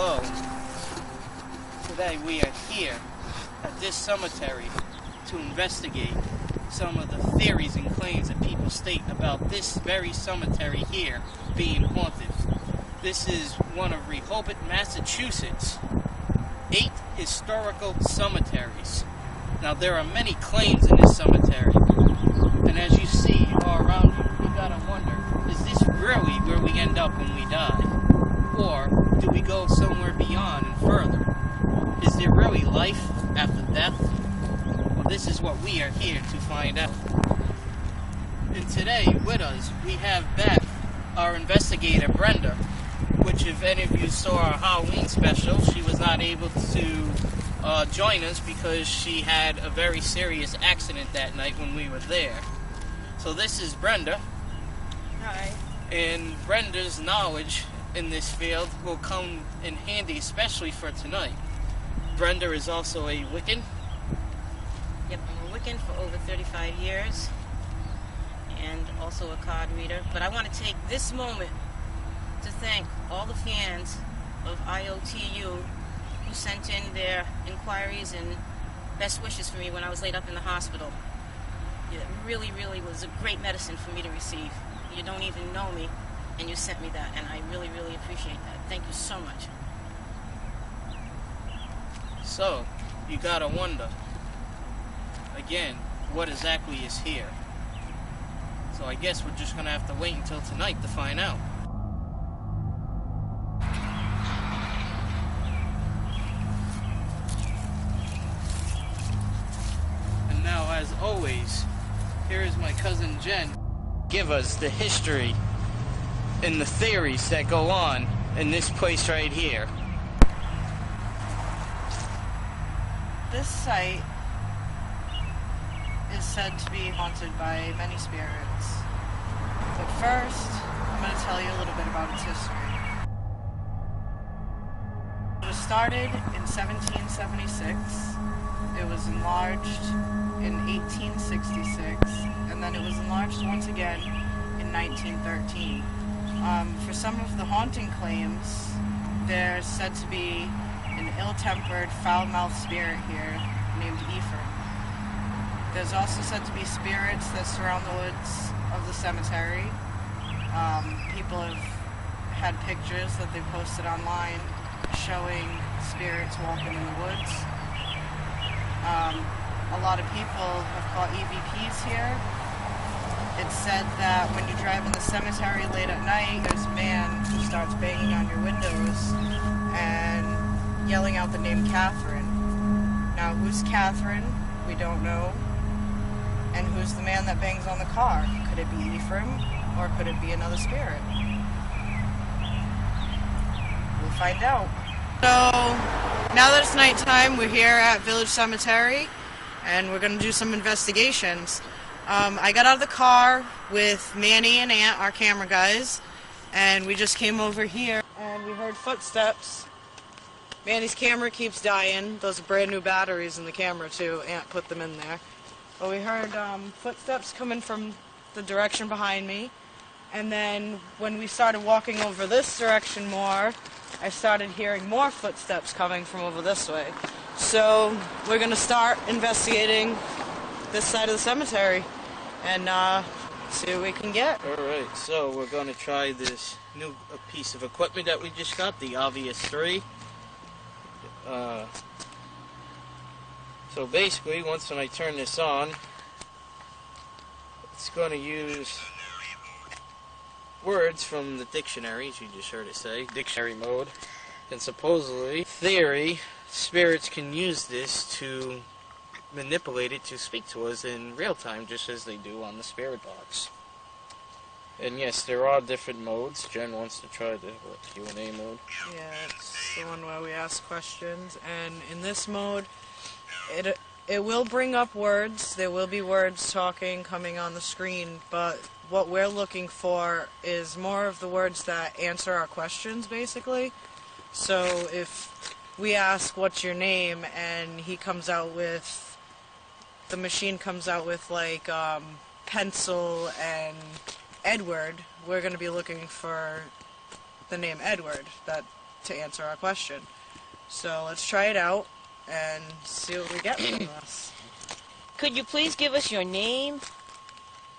Hello. Today we are here at this cemetery to investigate some of the theories and claims that people state about this very cemetery here being haunted. This is one of Rehoboth, Massachusetts' 8 historical cemeteries. Now there are many claims in this cemetery, and as you see all around you, you gotta wonder, is this really where we end up when we die? Or do we go somewhere beyond and further? Is there really life after death? Well, this is what we are here to find out. And today with us, we have back our investigator, Brenda, which if any of you saw our Halloween special, she was not able to join us because she had a very serious accident that night when we were there. So this is Brenda. Hi. And Brenda's knowledge in this field will come in handy, especially for tonight. Brenda is also a Wiccan. Yep, I'm a Wiccan for over 35 years, and also a card reader. But I want to take this moment to thank all the fans of IOTU who sent in their inquiries and best wishes for me when I was laid up in the hospital. It really, really was a great medicine for me to receive. You don't even know me, and you sent me that, and I really, really appreciate that. Thank you so much. So, you gotta wonder, again, what exactly is here? So I guess we're just gonna have to wait until tonight to find out. And now, as always, here is my cousin Jen. Give us the history and the theories that go on in this place right here. This site is said to be haunted by many spirits. But first, I'm going to tell you a little bit about its history. It was started in 1776. It was enlarged in 1866, and then it was enlarged once again in 1913. For some of the haunting claims, there's said to be an ill-tempered, foul-mouthed spirit here named Ephraim. There's also said to be spirits that surround the woods of the cemetery. People have had pictures that they posted online showing spirits walking in the woods. A lot of people have caught EVPs here. It's said that when you drive in the cemetery late at night, there's a man who starts banging on your windows and yelling out the name Catherine. Now, who's Catherine? We don't know. And who's the man that bangs on the car? Could it be Ephraim, or could it be another spirit? We'll find out. So, now that it's nighttime, we're here at Village Cemetery, and we're going to do some investigations. I got out of the car with Manny and Aunt, our camera guys, and we just came over here, and we heard footsteps. Manny's camera keeps dying. Those are brand new batteries in the camera too. Aunt put them in there. But we heard footsteps coming from the direction behind me. And then when we started walking over this direction more, I started hearing more footsteps coming from over this way. So we're going to start investigating this side of the cemetery and see what we can get. Alright, so we're going to try this new piece of equipment that we just got, the Obvious 3. So basically, once when I turn this on, it's going to use words from the dictionary, as you just heard it say, dictionary mode. And supposedly, theory, spirits can use this to manipulate it to speak to us in real time, just as they do on the spirit box. And yes, there are different modes. Jen wants to try the Q&A mode. Yeah, it's the one where we ask questions. And in this mode, it will bring up words. There will be words talking, coming on the screen. But what we're looking for is more of the words that answer our questions, basically. So if we ask, what's your name? And he comes out with, the machine comes out with like pencil and Edward, we're going to be looking for the name Edward. That to answer our question. So let's try it out and see what we get from this. Could you please give us your name,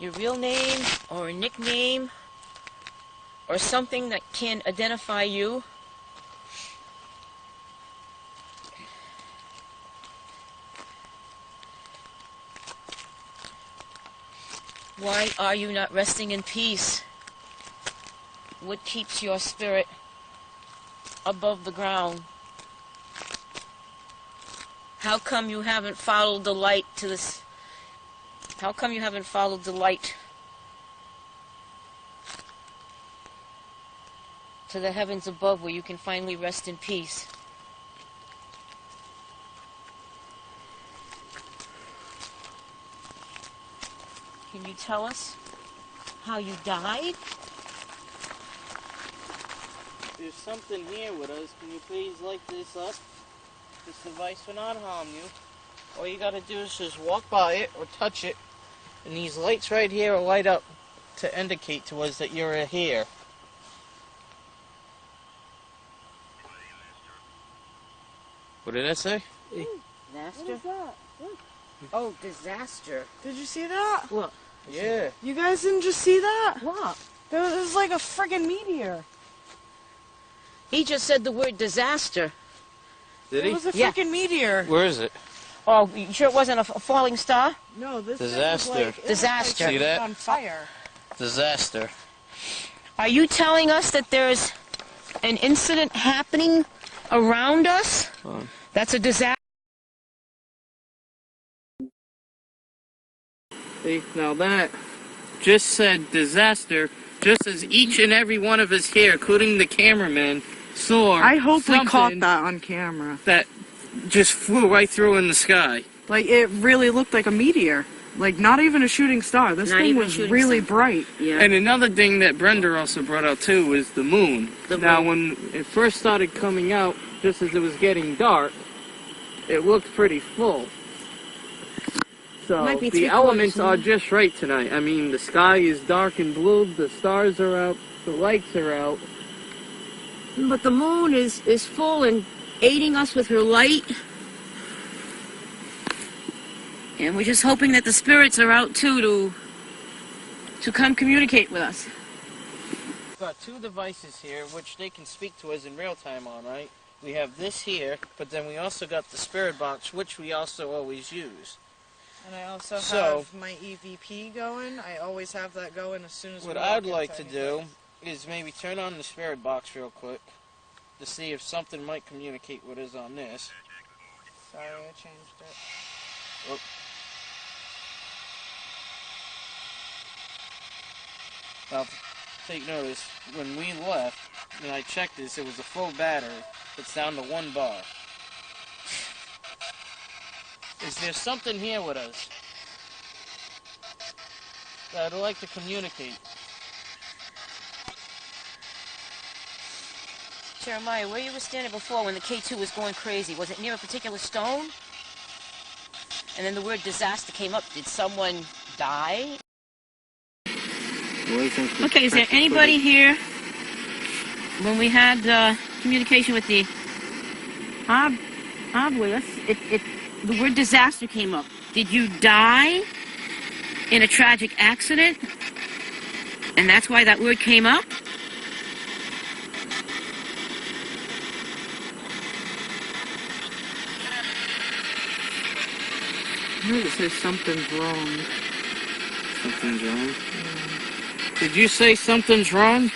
your real name, or a nickname, or something that can identify you? Why are you not resting in peace? What keeps your spirit above the ground? How come you haven't followed the light to this? How come you haven't followed the light to the heavens above where you can finally rest in peace? Can you tell us how you died? There's something here with us. Can you please light this up? This device will not harm you. All you gotta do is just walk by it or touch it, and these lights right here will light up to indicate to us that you're here. What did I say? Disaster? What is that? Oh, disaster. Did you see that? What? Yeah. You guys didn't just see that? What? There was like a friggin' meteor. He just said the word disaster. Did It he? was a Yeah. freaking meteor. Where is it? Oh, you sure it wasn't a falling star? No, this Disaster. thing was like, it Disaster. was See that? on fire. Disaster. Are you telling us that there's an incident happening around us? That's a disaster. See, now that just said disaster, just as each and every one of us here, including the cameraman, saw I hope we caught something that on camera. that just flew right through in the sky. Like, it really looked like a meteor. Like, not even a shooting star. This Not thing even a was shooting really star. bright. Yeah. And another thing that Brenda also brought out too was the moon. Now when it first started coming out, just as it was getting dark, it looked pretty full. So Might be the elements are just right tonight. I mean, the sky is dark and blue, the stars are out, the lights are out. But the moon is full and aiding us with her light. And we're just hoping that the spirits are out too to come communicate with us. We've got two devices here which they can speak to us in real time on, right? We have this here, but then we also got the spirit box, which we also always use. And I also So- have my EVP going. I always have that going as soon as What we I'd walk like into to anything. do is maybe turn on the spirit box real quick to see if something might communicate with us on this. Sorry, I changed it. Oh. Now, take notice, when we left, and I checked this, it was a full battery. It's down to 1 bar. Is there something here with us that I'd like to communicate? Jeremiah, where you were standing before when the K2 was going crazy, was it near a particular stone? And then the word disaster came up. Did someone die? Okay, is there anybody here when we had communication with the obelisk, the word disaster came up. Did you die in a tragic accident? And that's why that word came up? I heard it says something's wrong. Something's wrong? Did you say something's wrong?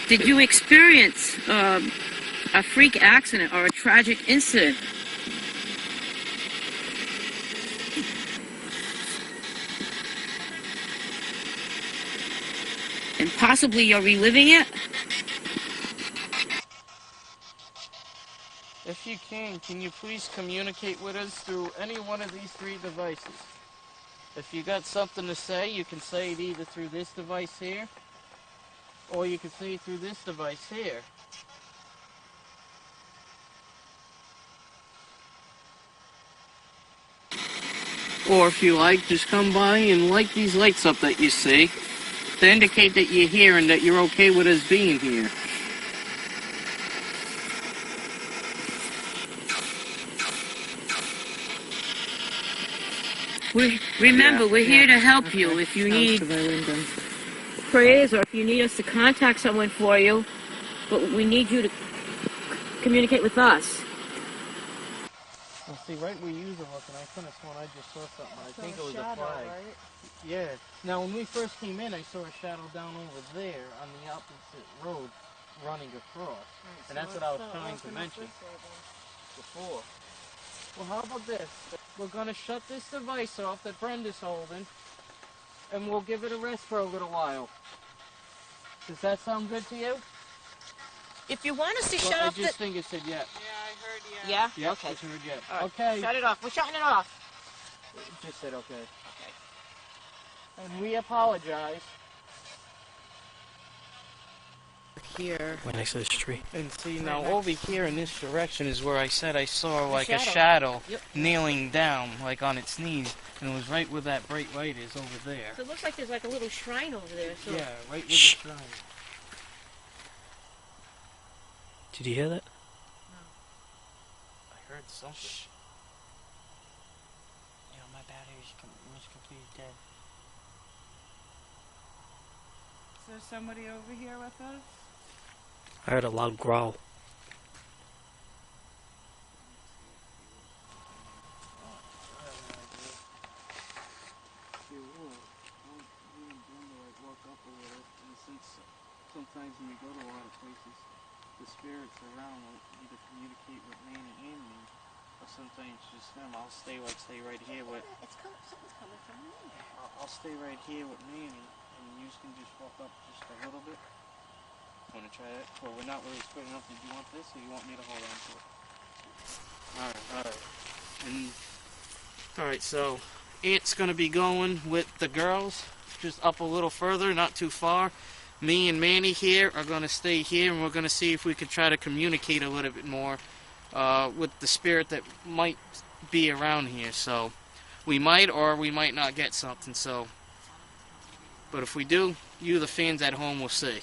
Did you experience a freak accident or a tragic incident? And possibly you're reliving it? If you can you please communicate with us through any one of these 3 devices? If you got something to say, you can say it either through this device here, or you can say it through this device here. Or if you like, just come by and light these lights up that you see to indicate that you're here and that you're okay with us being here. Remember, we're here to help you if you need prayers or if you need us to contact someone for you. But we need you to communicate with us. Well, see, right where you were looking, I could have sworn I just saw something. I think it was a flag. Right? Yeah. Now, when we first came in, I saw a shadow down over there on the opposite road running across. Right, and that's what I was trying to mention before. Well, how about this? We're going to shut this device off that Brenda's holding, and we'll give it a rest for a little while. Does that sound good to you? If you want us to shut off I just think it said yeah. Yeah, I heard yeah. Yeah? Yeah, Okay. I heard yeah. Right. Okay. Shut it off. We're shutting it off. It just said okay. Okay. And we apologize. Here. Right next to this tree. And see, now over here in this direction is where I said I saw like shadow. a shadow Yep. kneeling down, like on its knees. And it was right where that bright light is over there. So it looks like there's like a little shrine over there. So Yeah, right where the shrine. Did you hear that? I heard something. Yeah, my battery's completely dead. Is there somebody over here with us? I heard a loud growl. Sometimes when we go to a lot of places, the spirits around will either communicate with Manny and me, or sometimes just them. I'll stay right here with. something's coming from me. I'll stay right here with Manny, and you can just walk up just a little bit. Want to try that? Well, we're not really spreading up. Did you want this, or you want me to hold on to it? All right. And all right, so Aunt's gonna be going with the girls, just up a little further, not too far. Me and Manny here are going to stay here, and we're going to see if we can try to communicate a little bit more with the spirit that might be around here. So we might or we might not get something. So, but if we do, you the fans at home will see.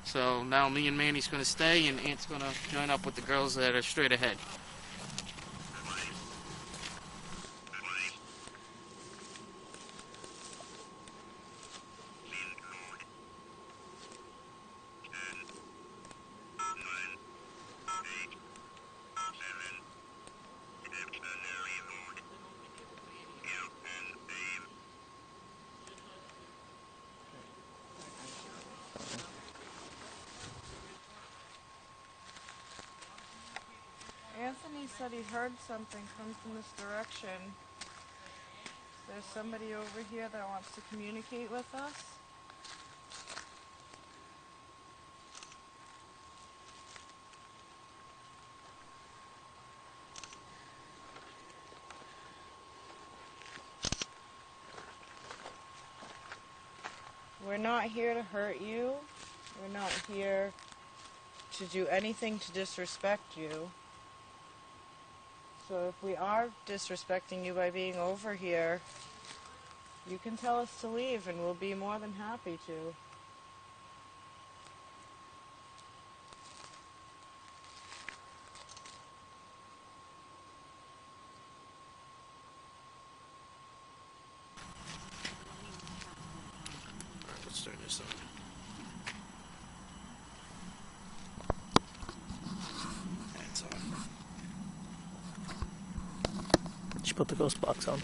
So now me and Manny's going to stay, and Aunt's going to join up with the girls that are straight ahead. Anthony said he heard something come from this direction. There's somebody over here that wants to communicate with us. We're not here to hurt you. We're not here to do anything to disrespect you. So if we are disrespecting you by being over here, you can tell us to leave and we'll be more than happy to. Let's turn this on. That's on. Did you put the ghost box on?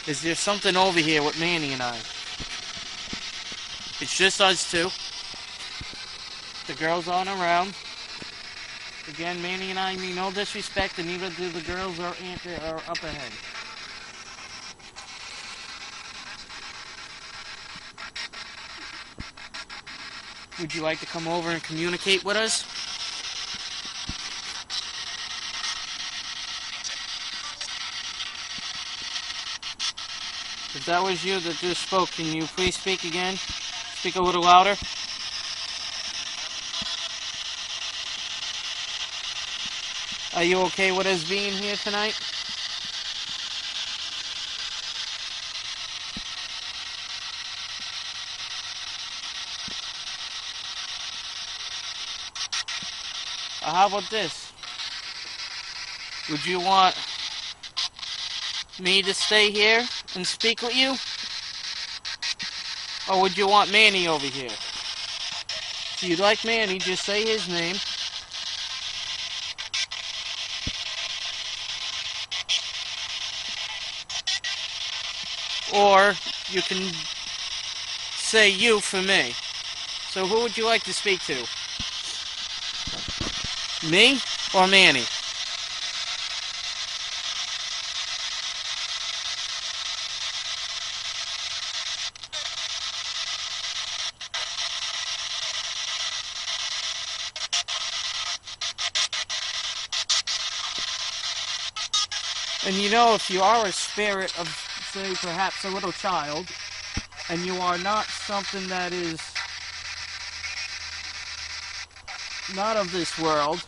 Is there something over here with Manny and I? It's just us two. The girls aren't around. Again, Manny and I mean no disrespect, and neither do the girls or Aunt are up ahead. Would you like to come over and communicate with us? If that was you that just spoke, can you please speak again? Speak a little louder. Are you okay with us being here tonight? How about this? Would you want me to stay here and speak with you? Or would you want Manny over here? If you'd like Manny, just say his name. Or you can say you for me. So who would you like to speak to? Me or Manny? And you know, if you are a spirit of, say, perhaps a little child, and you are not something that is not of this world,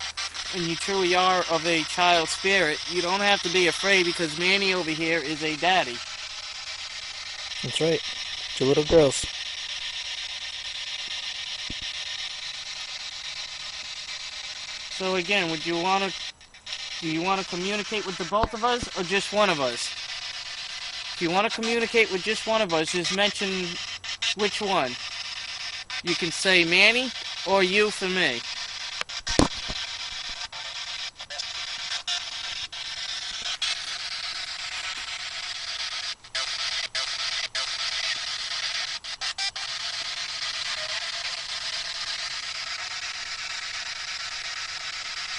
and you truly are of a child spirit, you don't have to be afraid because Manny over here is a daddy. That's right. 2 little girls. So again, do you want to communicate with the both of us or just one of us? If you want to communicate with just one of us, just mention which one. You can say Manny or you for me.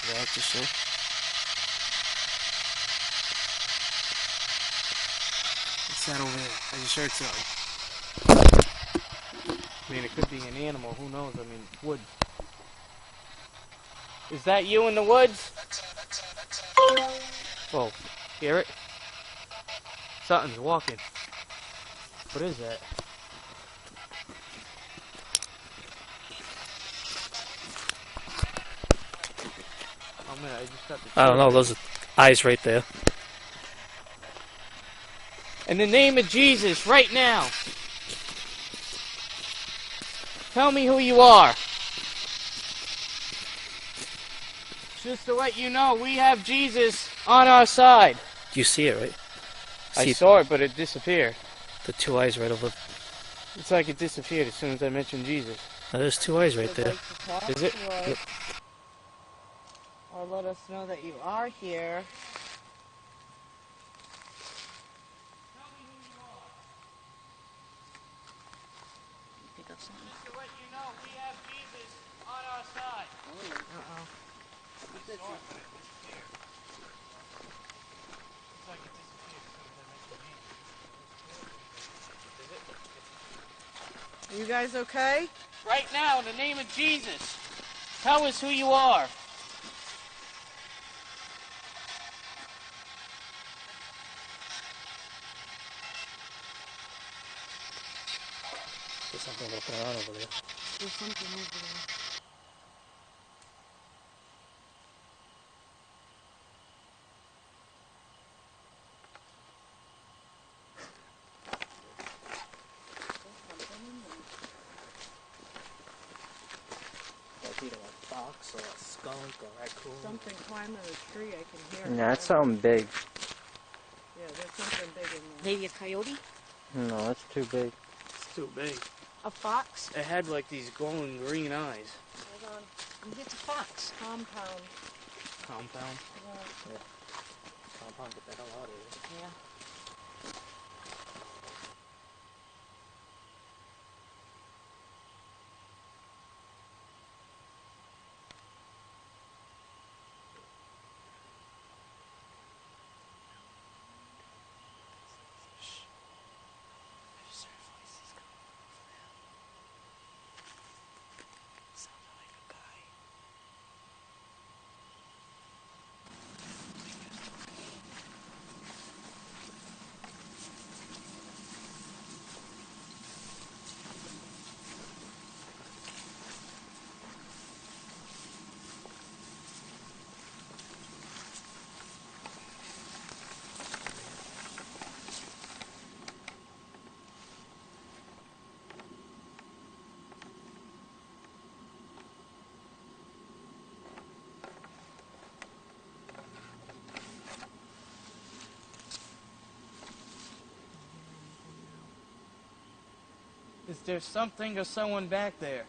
What I have to say? What's that over there? I just heard something. I mean, it could be an animal. Who knows? I mean, wood. Is that you in the woods? Oh, hear it? Something's walking. What is that? Oh man, I just got the I don't know. chill. Those are eyes right there. In the name of Jesus, right now, tell me who you are. Just to let you know, we have Jesus on our side. You see it, right? I See saw it, but it disappeared. the 2 eyes right over. It's like it disappeared as soon as I mentioned Jesus. Now, there's 2 eyes right there. Is it? Yep. Or let us know that you are here. Pick up something. Just to let you know, we have Jesus on our side. Uh-oh. I saw it, but it disappeared. It's like it disappeared as soon as I mentioned Jesus. Is it? Are you guys okay? Right now, in the name of Jesus, tell us who you are. There's something walking around over there. There's something over there. Like either a fox or a skunk or a raccoon. Something climbing a tree, I can hear. Yeah, that's something big. Yeah, there's something big in there. Maybe a coyote? No, that's too big. It's too big. A fox? It had like these glowing green eyes. Hold on. Maybe it's a fox. Compound. Compound. Yeah. Compound, get the hell out of here. Yeah. Is there something or someone back there?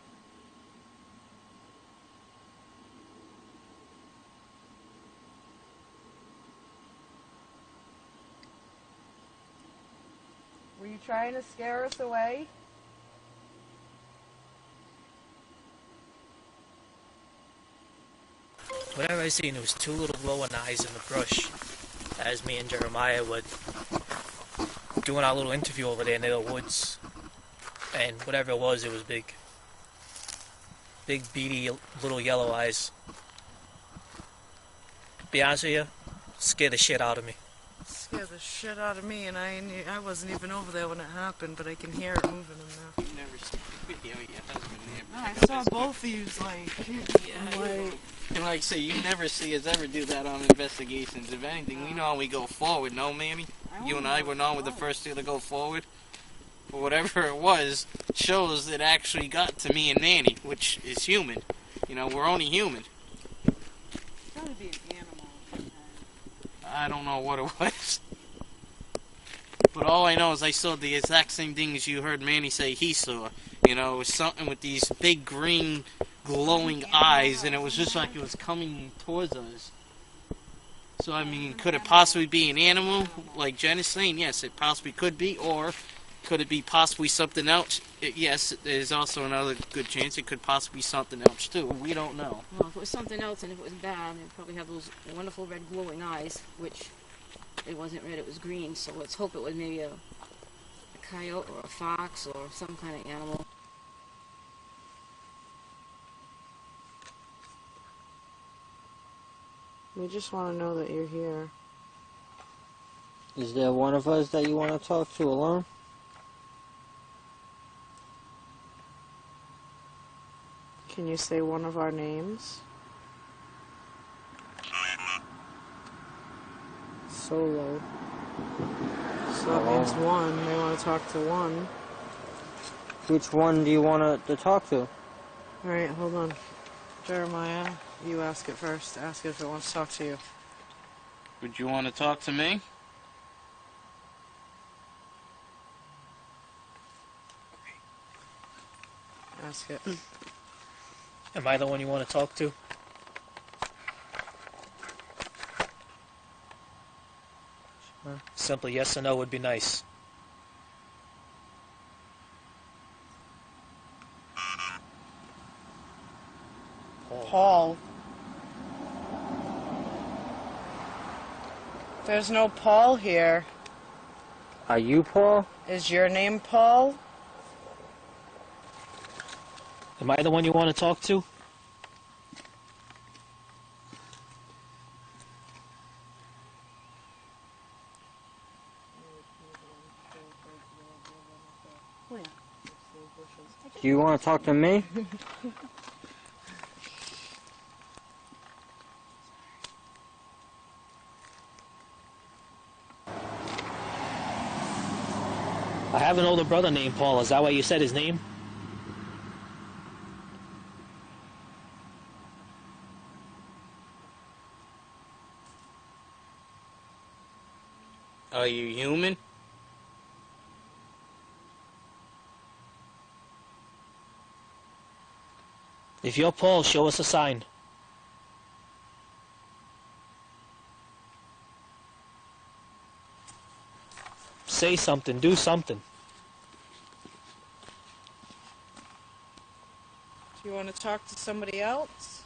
Were you trying to scare us away? Whatever I seen, there was two little glowing eyes in the brush as me and Jeremiah were doing our little interview over there near the woods. And whatever it was big. Big, beady, little yellow eyes. Be honest with you, scared the shit out of me. Scared the shit out of me, and I wasn't even over there when it happened, but I can hear it moving in there. You never see the video of your husband there. I saw both of you, And like I say, you never see us ever do that on investigations. If anything, we know how we go forward, no, Manny? You and I were not with the first two to go forward. But whatever it was, shows it actually got to me and Manny, which is human. You know, we're only human. It's gotta be an animal. I don't know what it was. But all I know is I saw the exact same thing as you heard Manny say he saw. You know, it was something with these big green glowing eyes, and it was just like it was coming towards us. So, I mean, could it possibly be an animal, like Jen is saying? Yes, it possibly could be, or could it be possibly something else? Yes, there's also another good chance it could possibly be something else, too. We don't know. Well, if it was something else and if it was bad, it'd probably have those wonderful red glowing eyes, which it wasn't red, it was green, so let's hope it was maybe a coyote or a fox or some kind of animal. We just want to know that you're here. Is there one of us that you want to talk to alone? Can you say one of our names? Solo. So that means one. They want to talk to one. Which one do you want to talk to? Alright, hold on. Jeremiah, you ask it first. Ask it if it wants to talk to you. Would you want to talk to me? Ask it. Am I the one you want to talk to? Simply yes or no would be nice. Paul. There's no Paul here. Are you Paul? Is your name Paul? Am I the one you want to talk to? Do you want to talk to me? I have an older brother named Paul. Is that why you said his name? Are you human? If you're Paul, show us a sign. Say something, do something. Do you want to talk to somebody else?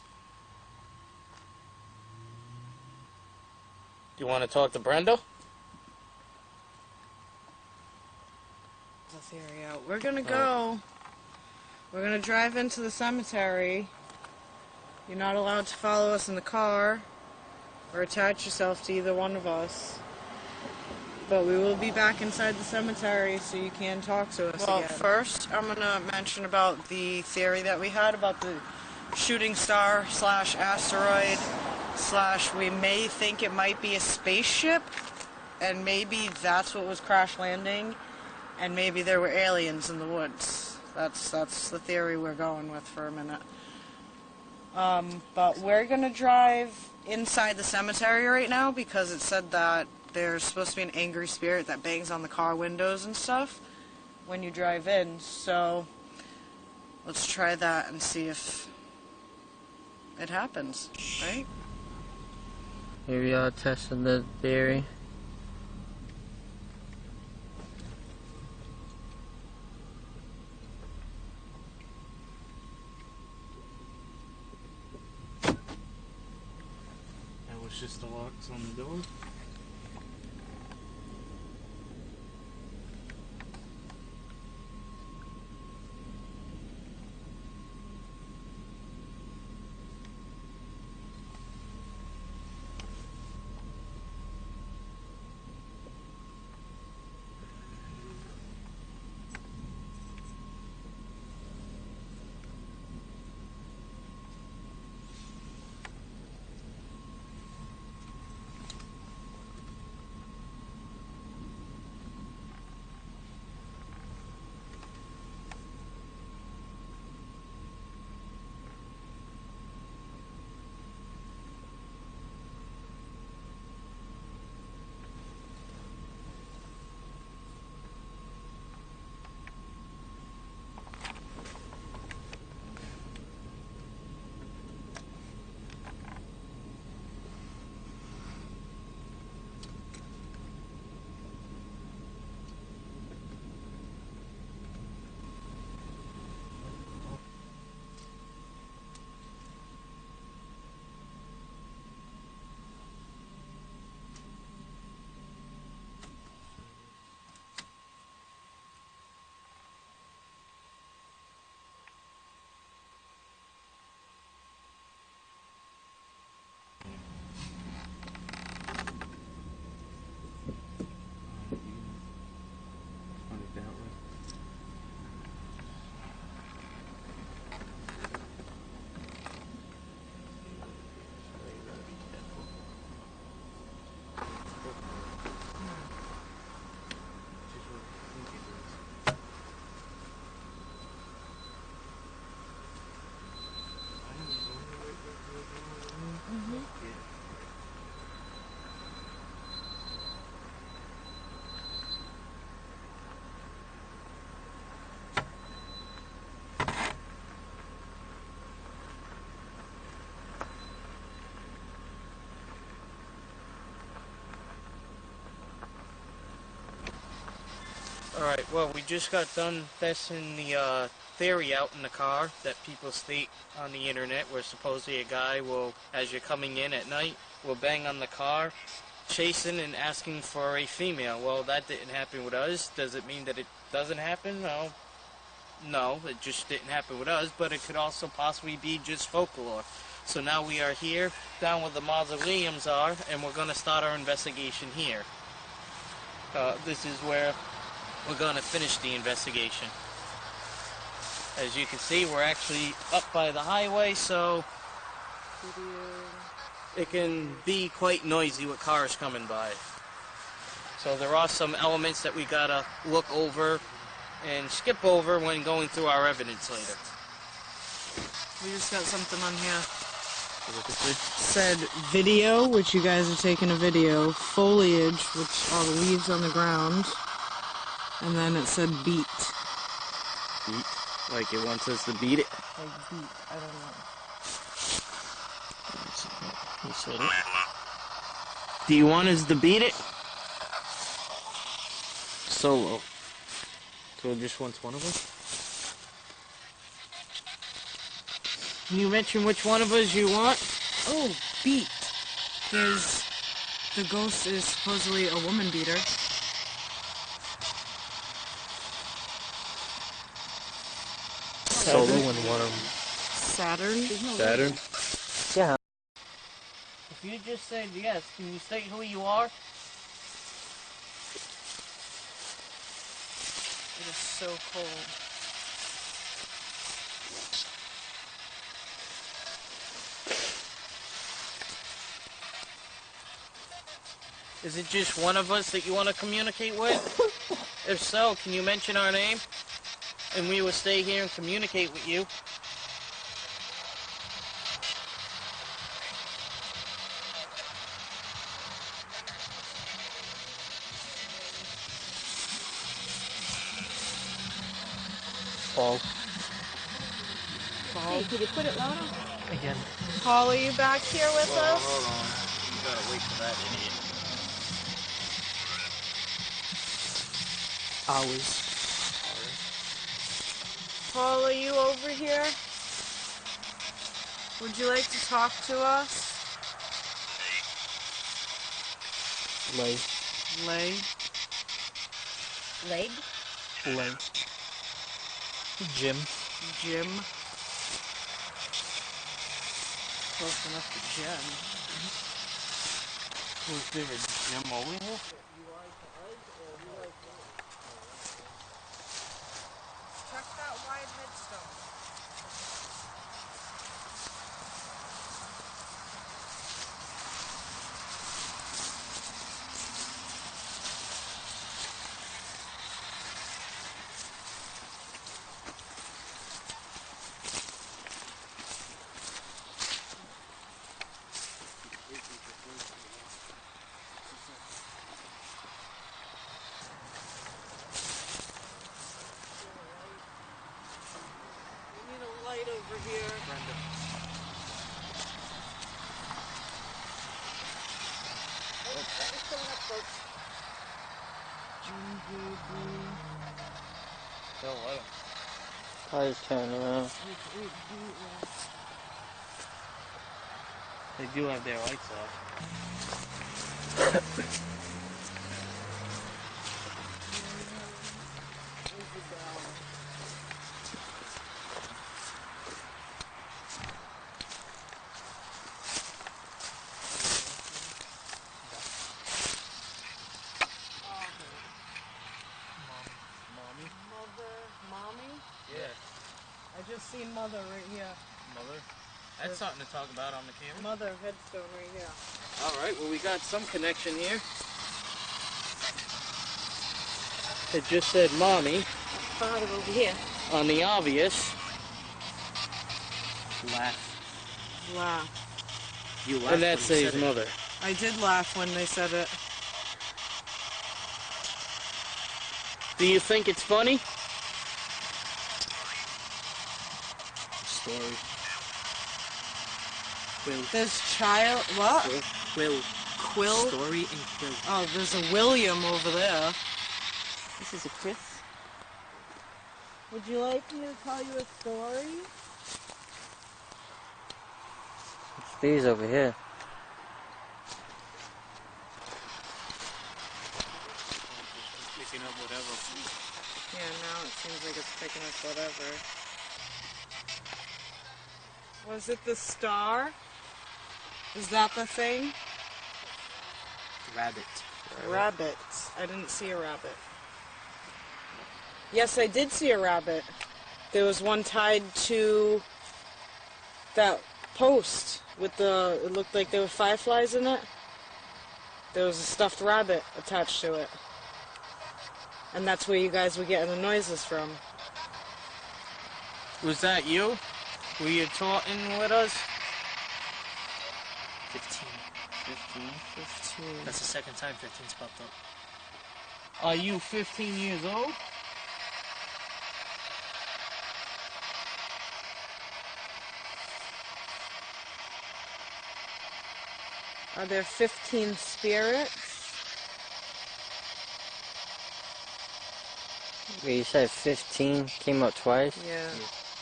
Do you want to talk to Brenda? The theory out. We're gonna go. We're gonna drive into the cemetery. You're not allowed to follow us in the car or attach yourself to either one of us. But we will be back inside the cemetery so you can talk to us again. First, I'm going to mention about the theory that we had about the shooting star / asteroid / we may think it might be a spaceship, and maybe that's what was crash landing, and maybe there were aliens in the woods. That's the theory we're going with for a minute. But we're going to drive inside the cemetery right now because it said that there's supposed to be an angry spirit that bangs on the car windows and stuff. when you drive in. So let's try that and see if it happens, right? Here we are testing the theory. That was just the locks on the door. Alright, well, we just got done testing the theory out in the car that people state on the internet where supposedly a guy will, as you're coming in at night, will bang on the car, chasing and asking for a female. Well, that didn't happen with us. Does it mean that it doesn't happen? Well, no, it just didn't happen with us, but it could also possibly be just folklore. So now we are here, down where the mausoleums are, and we're going to start our investigation here. This is where we're going to finish the investigation. As you can see, we're actually up by the highway, so it can be quite noisy with cars coming by. So there are some elements that we gotta look over and skip over when going through our evidence later. We just got something on here. It said video, which you guys are taking a video, foliage, which are the leaves on the ground, and then it said beat. Beat? Like it wants us to beat it? Like beat, I don't know. You said it. Do you want us to beat it? Solo. So it just wants one of us? Can you mention which one of us you want? Oh, beat. There's... the ghost is supposedly a woman beater. Solo and one of them. Saturn? Saturn? Yeah. If you just said yes, can you state who you are? It is so cold. Is it just one of us that you want to communicate with? If so, can you mention our name? And we will stay here and communicate with you. Paul. Hey, could you put it louder? Again. Paul, are you back here with us? Hold on. You gotta wait for that idiot. Hours. Paul, are you over here? Would you like to talk to us? Lay. Lay. Leg? Lay. Jim. Jim. Close enough to Jim. Who's there? Jim over here? Check that wide headstone. We need a light over here. Brenda. No, I don't. Eyes turn around. They do have their lights off. Mommy? Yeah. I just seen Mother right here. Mother? That's something to talk about on the camera. Mother headstone right here. Alright, well we got some connection here. It just said mommy Father over here. on the obvious. Laugh. Laugh. You laughed And that when you says said it. mother. I did laugh when they said it. Do you think it's funny? Story. Quill. There's child. What? Quill. Quill? Story and Quill. Oh, there's a William over there. This is a Chris. Would you like me to tell you a story? It's these over here. Picking up whatever. Yeah, now it seems like it's picking up whatever. Was it the star? Is that the thing? Rabbit. Rabbit. I didn't see a rabbit. Yes, I did see a rabbit. There was one tied to that post with the, it looked like there were fireflies in it. There was a stuffed rabbit attached to it. And that's where you guys were getting the noises from. Was that you? Were you talking with us? 15. 15. That's the second time 15's popped up. Are you 15 years old? Are there 15 spirits? Wait, you said 15 came up twice? Yeah.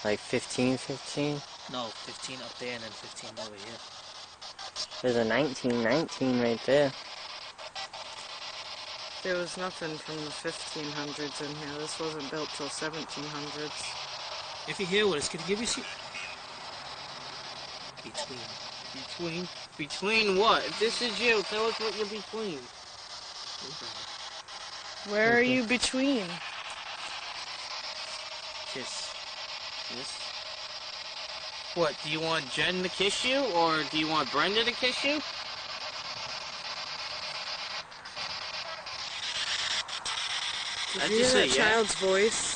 Like 15, 15? No, 15 up there and then 15 over here. There's a 19, 19 right there. There was nothing from the 1500s in here. This wasn't built till 1700s. If you're here with us, can you give your seat? Between. Between what? If this is you, tell us what you're between. Where are you between? Kiss. Yes. What, do you want Jen to kiss you, or do you want Brenda to kiss you? Did I'd you just hear say that yeah. child's voice?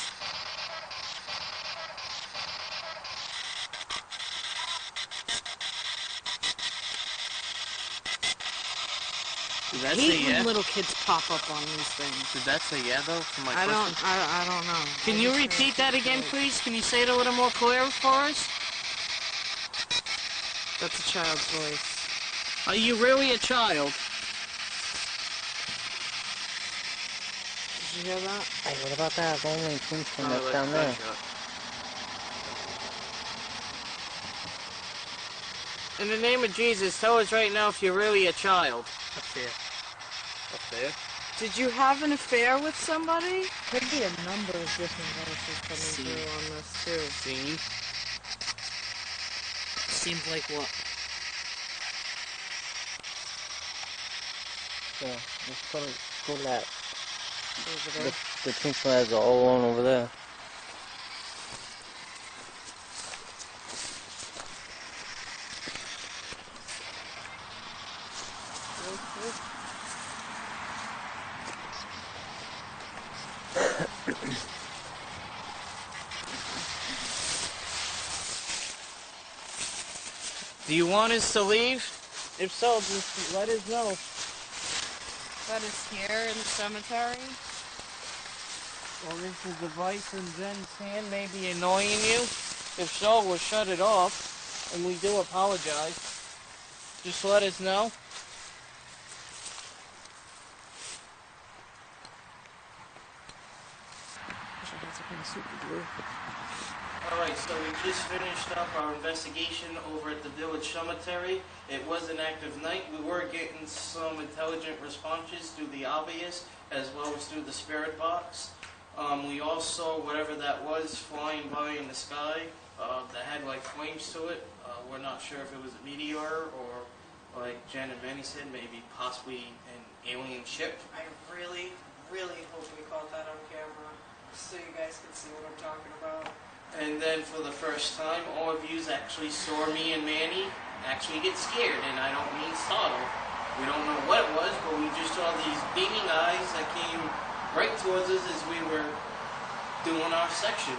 Did that hate say when yeah? little kids pop up on these things. Did that say yeah though for my I question? don't know. Can you repeat that again, please? Can you say it a little more clear for us? That's a child's voice. Are you really a child? Did you hear that? Hey, what about that lonely tombstone that's like down a there? gunshot. In the name of Jesus, tell us right now if you're really a child. Affair. Affair? Did you have an affair with somebody? Could be a number of different voices coming through on this too. Scene? Seems like what? Yeah, let's go to that. Over there. The tombstone has all alone over there. Do you want us to leave? If so, just let us know. That is here in the cemetery. Well, if the device in Jen's hand may be annoying you, if so, we'll shut it off, and we do apologize. Just let us know. Alright, so we just finished up our investigation over at the village cemetery. It was an active night. We were getting some intelligent responses through the obvious, as well as through the spirit box. We also, whatever that was, flying by in the sky, that had like flames to it. We're not sure if it was a meteor or, like Jen and Manny said, maybe possibly an alien ship. I really, really hope we caught that on camera, so you guys can see what I'm talking about. And then for the first time, all of you actually saw me and Manny actually get scared, and I don't mean startled. We don't know what it was, but we just saw these beaming eyes that came right towards us as we were doing our section.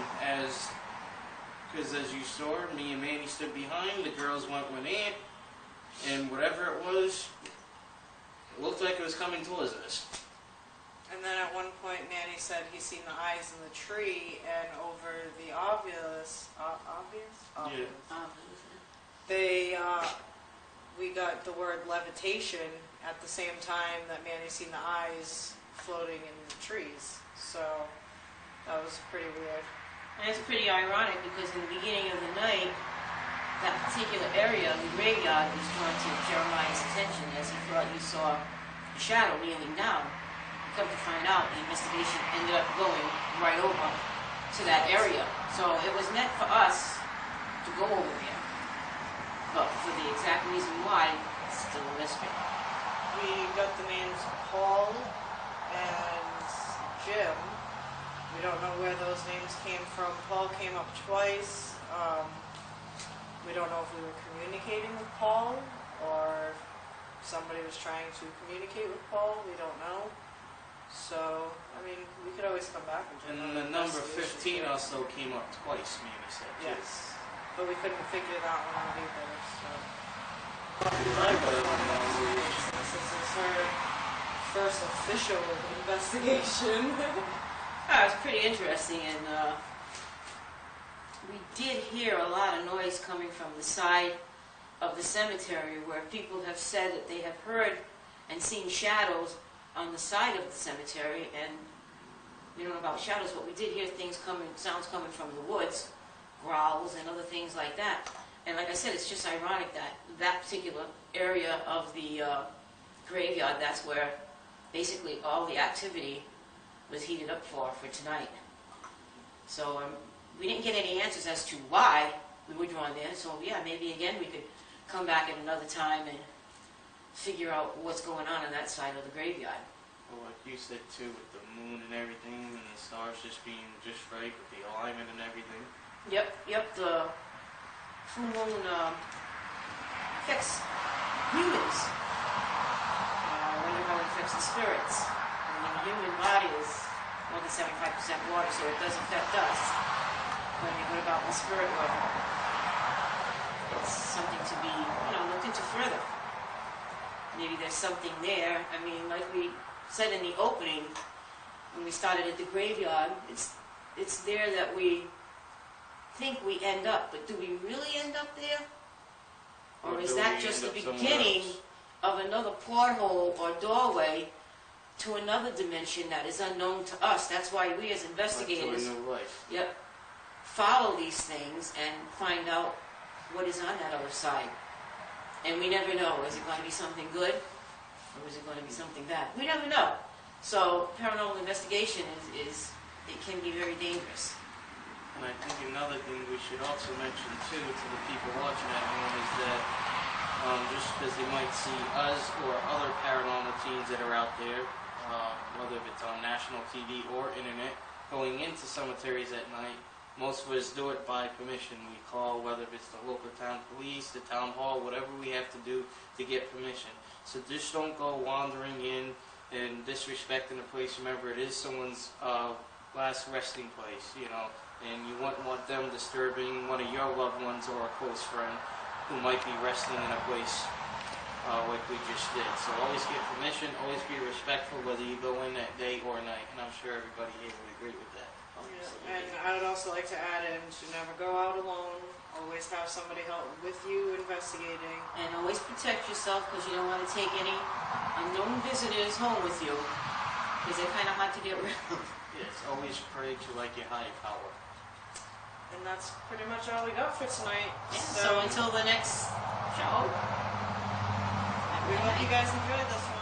Because as you saw, me and Manny stood behind, the girls went with Aunt, and whatever it was, it looked like it was coming towards us. And then at one point, Manny said he seen the eyes in the tree, and over the obvious, we got the word levitation at the same time that Manny seen the eyes floating in the trees. So that was pretty weird. And it's pretty ironic because in the beginning of the night, that particular area of the graveyard was drawn to Jeremiah's attention as he thought he saw a shadow kneeling down. Come to find out, the investigation ended up going right over to that area. So it was meant for us to go over there. But for the exact reason why, it's still a mystery. We got the names Paul and Jim. We don't know where those names came from. Paul came up twice. We don't know if we were communicating with Paul or somebody was trying to communicate with Paul. We don't know. So, I mean, we could always come back and check. And the number 15 also came up twice, Manny said. Yes. But we couldn't figure that one out either, so. This is her first official investigation. It's pretty interesting, and we did hear a lot of noise coming from the side of the cemetery where people have said that they have heard and seen shadows on the side of the cemetery, and we don't know about shadows, but we did hear sounds coming from the woods, growls and other things like that. And like I said, it's just ironic that that particular area of the graveyard, that's where basically all the activity was heated up for tonight. So we didn't get any answers as to why we were drawn there, so yeah, maybe again we could come back at another time and figure out what's going on that side of the graveyard. Well, like you said too, with the moon and everything, and the stars just being just right with the alignment and everything. Yep, the full moon affects humans. I wonder how it affects the spirits. I mean, the human body is more than 75% water, so it does affect us. But what about the spirit world? It's something to be, looked into further. maybe there's something there. I mean, like we said in the opening, when we started at the graveyard, it's there that we think we end up, but do we really end up there? Or is that just the beginning of another porthole or doorway to another dimension that is unknown to us? That's why we as investigators, yep, follow these things and find out what is on that other side. And we never know, is it going to be something good or is it going to be something bad? We never know. So paranormal investigation is it can be very dangerous. And I think another thing we should also mention too to the people watching at home is that just because they might see us or other paranormal teams that are out there, whether it's on national TV or internet, going into cemeteries at night, most of us do it by permission. We call, whether it's the local town police, the town hall, whatever we have to do to get permission. So just don't go wandering in and disrespecting the place. Remember, it is someone's last resting place, you know, and you wouldn't want them disturbing one of your loved ones or a close friend who might be resting in a place like we just did. So always get permission, always be respectful whether you go in that day or night, and I'm sure everybody here would agree with that. Yeah, and I would also like to add in, to never go out alone, always have somebody help with you investigating. And always protect yourself, because you don't want to take any unknown visitors home with you, because they're kind of hard to get rid of. Yes, always pray to like your higher power. And that's pretty much all we got for tonight. Yeah, so until the next show, we hope you guys enjoyed this one.